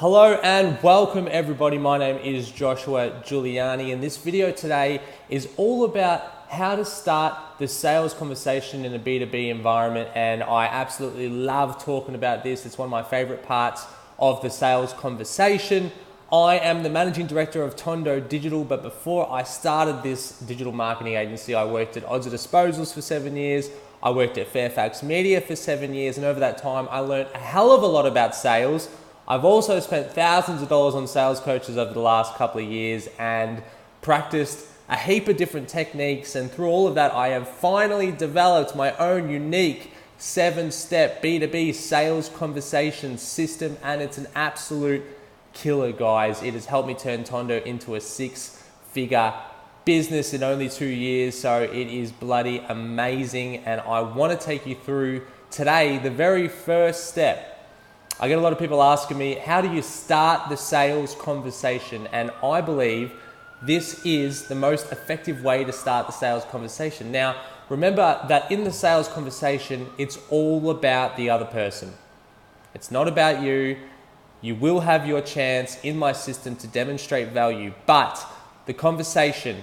Hello and welcome everybody. My name is Joshua Giuliani and this video today is all about how to start the sales conversation in a B2B environment, and I absolutely love talking about this. It's one of my favorite parts of the sales conversation. I am the managing director of Tondo Digital, but before I started this digital marketing agency, I worked at Odds of Disposals for 7 years. I worked at Fairfax Media for 7 years, and over that time I learned a hell of a lot about sales. I've also spent thousands of dollars on sales coaches over the last couple of years and practiced a heap of different techniques, and through all of that I have finally developed my own unique 7-step B2B sales conversation system, and it's an absolute killer, guys. It has helped me turn Tondo into a 6-figure business in only 2 years, so it is bloody amazing, and I want to take you through today the very first step. I get a lot of people asking me, how do you start the sales conversation? And I believe this is the most effective way to start the sales conversation. Now, remember that in the sales conversation, it's all about the other person. It's not about you. You will have your chance in my system to demonstrate value, but the conversation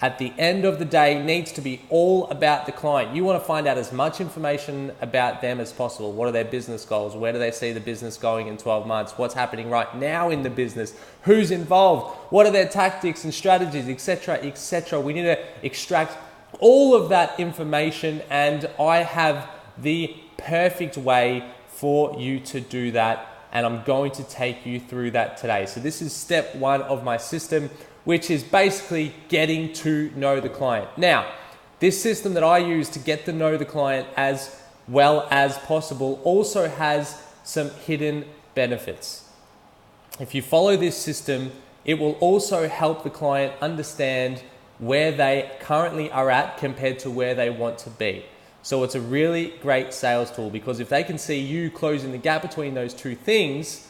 at the end of the day needs to be all about the client. You want to find out as much information about them as possible. What are their business goals? Where do they see the business going in 12 months? What's happening right now in the business? Who's involved? What are their tactics and strategies, etc., etc. We need to extract all of that information, and I have the perfect way for you to do that, and I'm going to take you through that today. So this is step 1 of my system, which is basically getting to know the client. Now, this system that I use to get to know the client as well as possible also has some hidden benefits. If you follow this system, it will also help the client understand where they currently are at compared to where they want to be. So it's a really great sales tool, because if they can see you closing the gap between those two things,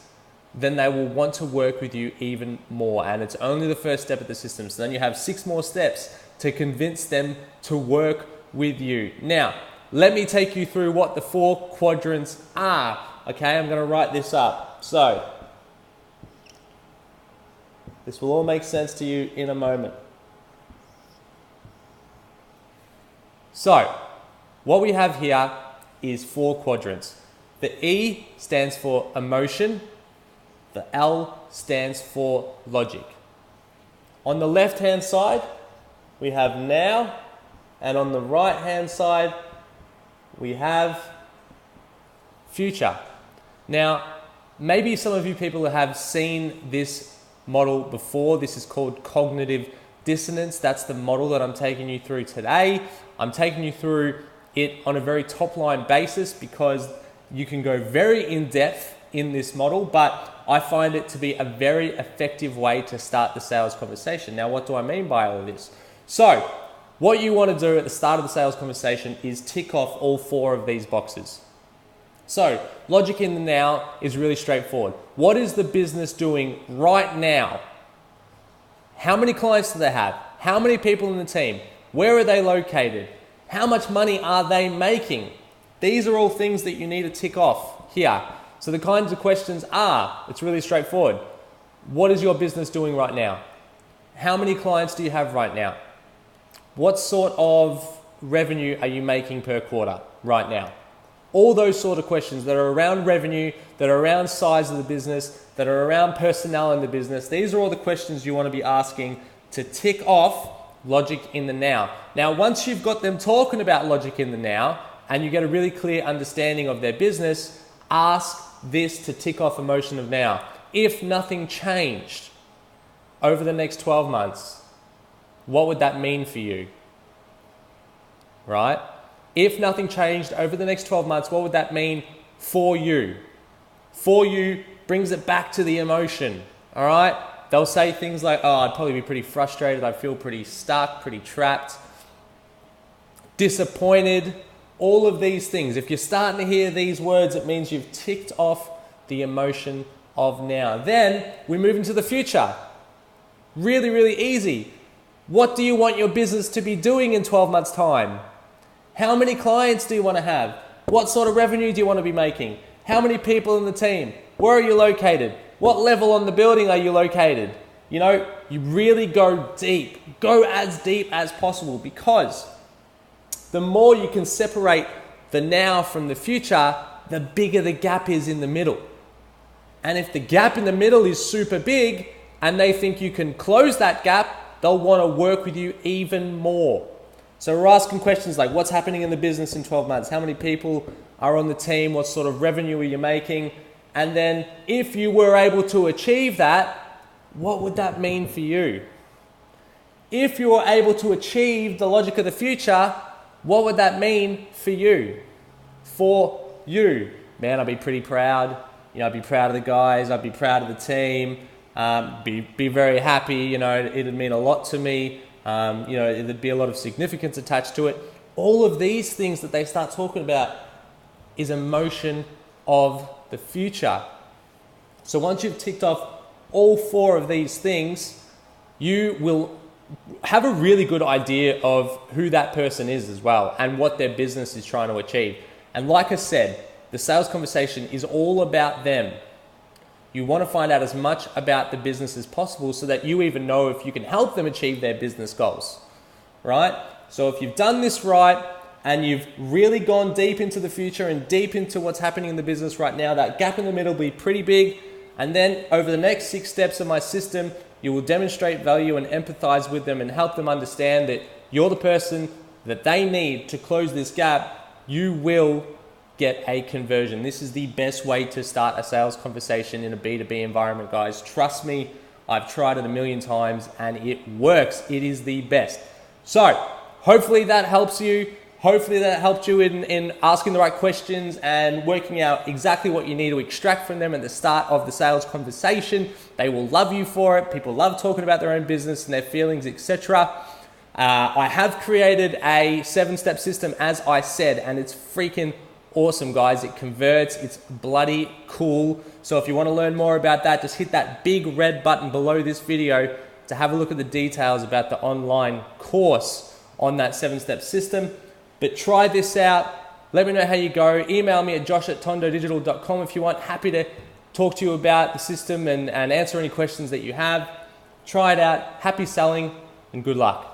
then they will want to work with you even more. And it's only the first step of the system. So then you have 6 more steps to convince them to work with you. Now, let me take you through what the 4 quadrants are. Okay, I'm gonna write this up. So, this will all make sense to you in a moment. So, what we have here is 4 quadrants. The E stands for emotion. The L stands for logic. On the left-hand side, we have now, and on the right-hand side, we have future. Now, maybe some of you people have seen this model before. This is called cognitive dissonance. That's the model that I'm taking you through today. I'm taking you through it on a very top-line basis because you can go very in-depth in this model, but I find it to be a very effective way to start the sales conversation. Now, what do I mean by all of this? So, what you want to do at the start of the sales conversation is tick off all 4 of these boxes. So, logic in the now is really straightforward. What is the business doing right now? How many clients do they have? How many people in the team? Where are they located? How much money are they making? These are all things that you need to tick off here. So the kinds of questions are, it's really straightforward. What is your business doing right now? How many clients do you have right now? What sort of revenue are you making per quarter right now? All those sort of questions that are around revenue, that are around size of the business, that are around personnel in the business. These are all the questions you want to be asking to tick off logic in the now. Now, once you've got them talking about logic in the now and you get a really clear understanding of their business, ask this to tick off emotion of now. If nothing changed over the next 12 months, what would that mean for you? Right? If nothing changed over the next 12 months, what would that mean for you? For you brings it back to the emotion. All right? They'll say things like, oh, I'd probably be pretty frustrated. I feel pretty stuck, pretty trapped, disappointed. All of these things. If you're starting to hear these words, it means you've ticked off the emotion of now. Then we move into the future. Really, really easy. What do you want your business to be doing in 12 months' time? How many clients do you want to have? What sort of revenue do you want to be making? How many people in the team? Where are you located? What level on the building are you located? You know, you really go deep. Go as deep as possible, because the more you can separate the now from the future, the bigger the gap is in the middle. And if the gap in the middle is super big and they think you can close that gap, they'll want to work with you even more. So we're asking questions like, what's happening in the business in 12 months? How many people are on the team? What sort of revenue are you making? And then if you were able to achieve that, what would that mean for you? If you were able to achieve the logic of the future, what would that mean for you? For you. Man, I'd be pretty proud. You know, I'd be proud of the guys. I'd be proud of the team. Be very happy. You know, it'd mean a lot to me. You know, there'd be a lot of significance attached to it. All of these things that they start talking about is emotion of the future. So once you've ticked off all 4 of these things, you will have a really good idea of who that person is as well and what their business is trying to achieve. And like I said, the sales conversation is all about them. You want to find out as much about the business as possible so that you even know if you can help them achieve their business goals, right? So if you've done this right and you've really gone deep into the future and deep into what's happening in the business right now, that gap in the middle will be pretty big. And then over the next 6 steps of my system, you will demonstrate value and empathize with them and help them understand that you're the person that they need to close this gap. You will get a conversion. This is the best way to start a sales conversation in a B2B environment, guys. Trust me, I've tried it a million times and it works. It is the best. So hopefully that helps you. Hopefully that helped you in asking the right questions and working out exactly what you need to extract from them at the start of the sales conversation. They will love you for it. People love talking about their own business and their feelings, etc. I have created a 7-step system, as I said, and it's freaking awesome, guys. It converts. It's bloody cool. So if you want to learn more about that, just hit that big red button below this video to have a look at the details about the online course on that 7-step system. But try this out. Let me know how you go. Email me at josh@tondodigital.com if you want. Happy to talk to you about the system and answer any questions that you have. Try it out. Happy selling and good luck.